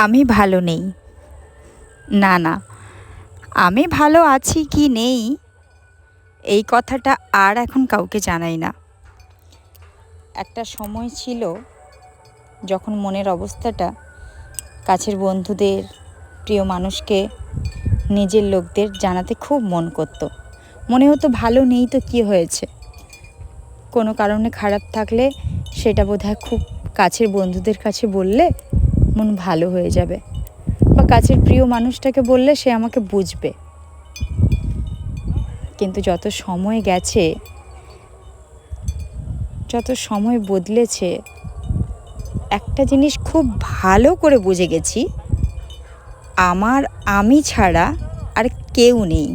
আমি ভালো নেই। না, না, আমি ভালো আছি কি নেই এই কথাটা আর এখন কাউকে জানাই না। একটা সময় ছিল যখন মনের অবস্থাটা কাছের বন্ধুদের, প্রিয় মানুষকে, নিজের লোকদের জানাতে খুব মন করত। মনে হতো ভালো নেই তো কী হয়েছে, কোনো কারণে খারাপ থাকলে সেটা বোধহয় খুব কাছের বন্ধুদের কাছে বললে মন ভালো হয়ে যাবে, বা কাছের প্রিয় মানুষটাকে বললে সে আমাকে বুঝবে। কিন্তু যত সময় গেছে, যত সময় বদলেছে, একটা জিনিস খুব ভালো করে বুঝে গেছি, আমি ছাড়া আর কেউ নেই।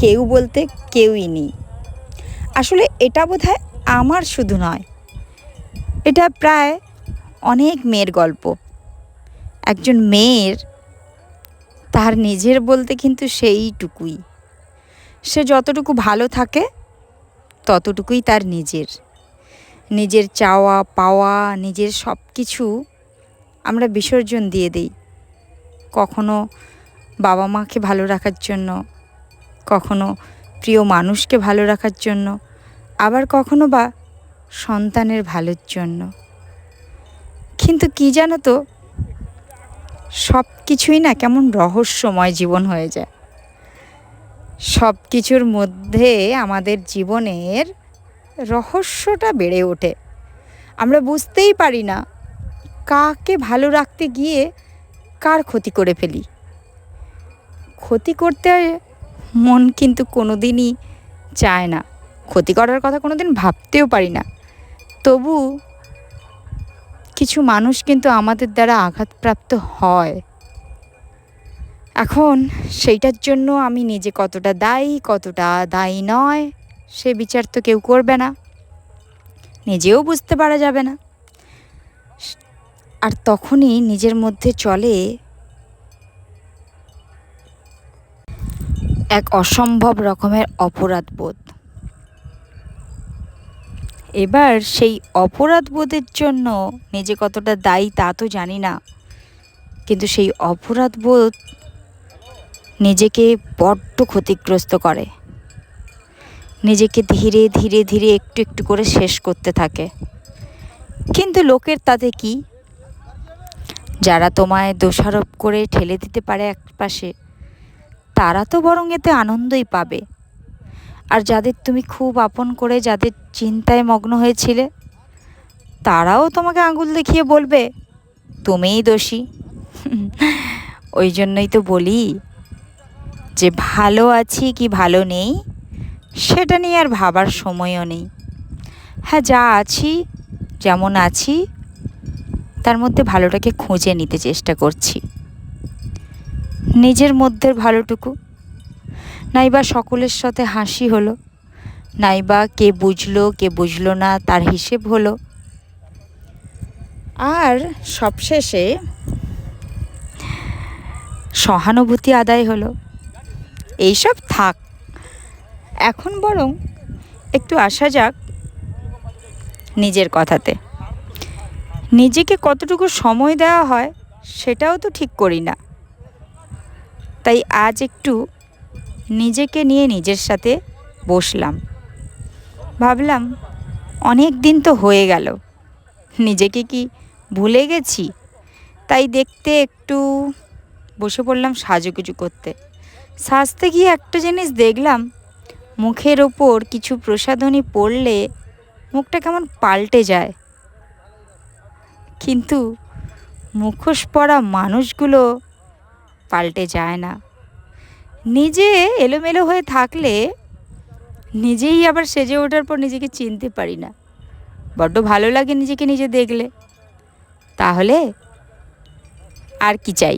কেউ বলতে কেউই নেই। আসলে এটা বোধহয় আমার শুধু নয়, এটা প্রায় অনেক মেয়ের গল্প। একজন মেয়ের তার নিজের বলতে কিন্তু সেইটুকুই। সে যতটুকু ভালো থাকে ততটুকুই তার নিজের। নিজের চাওয়া পাওয়া, নিজের সব কিছু আমরা বিসর্জন দিয়ে দিই। কখনো বাবা মাকে ভালো রাখার জন্য, কখনো প্রিয় মানুষকে ভালো রাখার জন্য, আবার কখনো বা সন্তানের ভালোর জন্য। কিন্তু কি জানো তো, সব কিছুই না কেমন রহস্যময় জীবন হয়ে যায়। সব কিছুর মধ্যে আমাদের জীবনের রহস্যটা বেড়ে ওঠে। আমরা বুঝতেই পারি না কাকে ভালো রাখতে গিয়ে কার ক্ষতি করে ফেলি। ক্ষতি করতে মন কিন্তু কোনো দিনই চায় না, ক্ষতি করার কথা কোনো দিন ভাবতেও পারি না। তবু কিছু মানুষ কিন্তু আমাদের দ্বারা আঘাতপ্রাপ্ত হয়। এখন সেইটার জন্য আমি নিজে কতটা দায়ী, কতটা দায়ী নয়, সে বিচার তো কেউ করবে না, নিজেও বুঝতে পারা যাবে না। আর তখনই নিজের মধ্যে চলে এক অসম্ভব রকমের অপরাধবোধ। এবার সেই অপরাধবোধের জন্য নিজে কতটা দায়ী তা তো জানি না, কিন্তু সেই অপরাধবোধ নিজেকে বড্ড ক্ষতিগ্রস্ত করে। নিজেকে ধীরে ধীরে ধীরে একটু একটু করে শেষ করতে থাকে। কিন্তু লোকের তাতে কি? যারা তোমায় দোষারোপ করে ঠেলে দিতে পারে একপাশে, তারা তো বরং এতে আনন্দই পাবে। আর যাদের তুমি খুব আপন করে, যাদের চিন্তায় মগ্ন হয়েছিলে, তারাও তোমাকে আঙুল দেখিয়ে বলবে তুমিই দোষী। ওই জন্যই তো বলি যে ভালো আছি কি ভালো নেই সেটা নিয়ে আর ভাবার সময়ও নেই। হ্যাঁ, যা আছি, যেমন আছি, তার মধ্যে ভালোটাকে খুঁজে নিতে চেষ্টা করছি। নিজের মধ্যের ভালোটুকু, নাইবা সকলের সাথে হাসি হলো, নাইবা কে বুঝলো কে বুঝলো না তার হিসেব হলো, আর সবশেষে সহানুভূতি আদায় হলো। এইসব থাক, এখন বরং একটু আসা যাক নিজের কথাতে। নিজেকে কতটুকু সময় দেওয়া হয় সেটাও তো ঠিক করি না। তাই আজ একটু নিজেকে নিয়ে নিজের সাথে বসলাম। ভাবলাম অনেক দিন তো হয়ে গেল, নিজেকে কি ভুলে গেছি? তাই দেখতে একটু বসে পড়লাম সাজুগুজু করতে। সাজতে গিয়ে একটা জিনিস দেখলাম, মুখের ওপর কিছু প্রসাধনী পড়লে মুখটা কেমন পাল্টে যায়, কিন্তু মুখোশ পরা মানুষগুলো পাল্টে যায় না। নিজে এলোমেলো হয়ে থাকলে নিজেই আবার সেজে ওঠার পর নিজেকে চিনতে পারি না। বড্ড ভালো লাগে নিজেকে নিজে দেখলে। তাহলে আর কি চাই?